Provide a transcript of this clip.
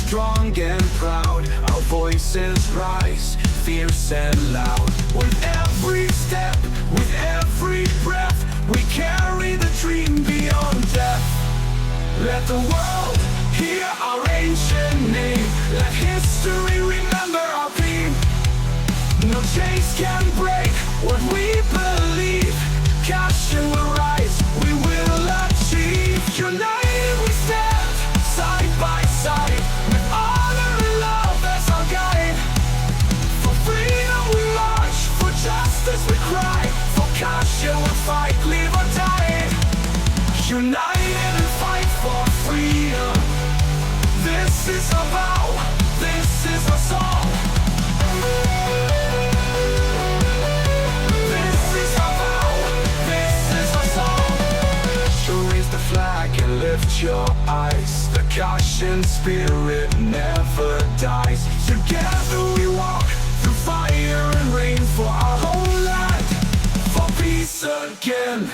strong and proud, our voices rise, fierce and loud. With every step, with every breath, we carry the dream beyond death. Let the world hear our ancient name, let history remember our theme. No chains can break what we believe. Kachin will rise, we will achieve. United we stand, side by side, with honor and love as our guide. For freedom we march, for justice we cry. For Kachin we'll fight, live or die. United and fight for freedom. This is our vow, this is our song. This is our vow, this is our song. So raise the flag and lift your eyes. The Kachin spirit never dies. Together we walk through fire and rain for our homeland, for peace again.